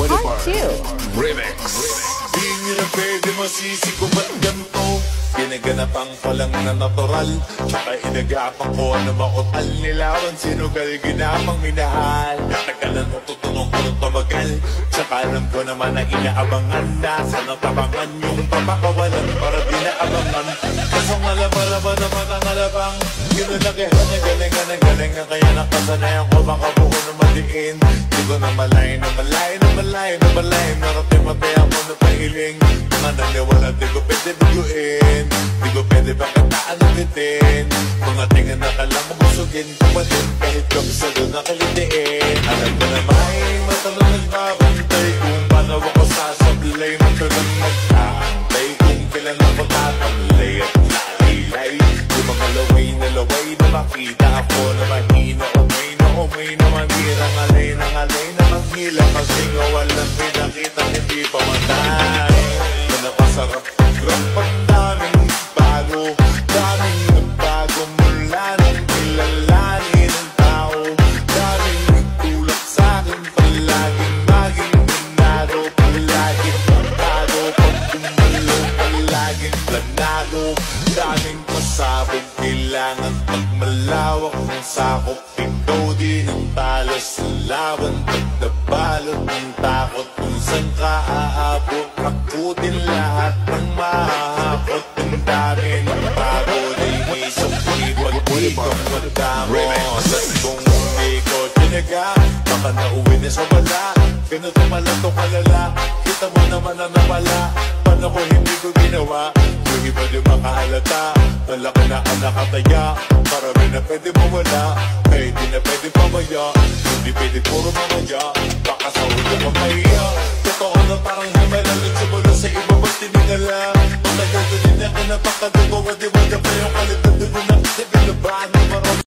Part 2. Remix. Di nyo na pwede masisi ko ba't ganito? Ginaganapang palang na natural, tsaka inagapang ko ano makutal. Nilawan sinugal, ginapang minahal. Natagalan mo tutunong ko ng tumagal, tsaka alam ko naman na inaabangan. Nasa natabangan yung papakawalan para di naabangan. Kasong alabalaban naman ang alabang, ginulakihan niya galingan ng galingan. Kaya nakasanayan ko baka buko na madiin. Di ko na malay na malay na malay na malay. Narating-matay ako na pahiling. Mga naniwala di ko pwede biguin, di ko pwede pagkataan ng bitin. Mga tingin na kalang mabusugin, kapatid kahit kami sa doon nakalitiin. Alam ko na may matalong nagbabantay kung paano ako sasablay. Matagang mag-aantay kung kailan ako tatamlay at nakilay. Yung mga laway na makita ako na mahina. Umay na manira, ngalay na manghila. Kasi nga walang pinakita, hindi pa matay. Na napasarap, grapang daming bago. Daming nagbago mula nang kilalanin ang tao. Daming nagtulak sa'kin, palaging maging minado. Palaging pagkado, pag gumalo, palaging planado. Daming pasabog, kailangan pagmalawak ng sakop. Ikaw din ang talas sa laban, pagdabalot ng takot. Kung saan ka aabot, hakutin lahat ng mahahakot. Ang dami ng pagod ay isang pag di kang magdamo. At kung hindi ko tinaga, baka nauwi na sa wala. Ganito pala itong kalala, kita mo naman na nawala. Paano ko hindi ko ginawa? Yung iba di makahalata, talaka na ang nakataya. Marami na pwede mawala, kahit di na pwede pamaya. Hindi pwede puro mamaya, baka sa ulo ka mahiya. Totoo na parang himay lang sa mula sa iba ba't tinigala. Matagal ko din ako napakadugo, di ba na pwede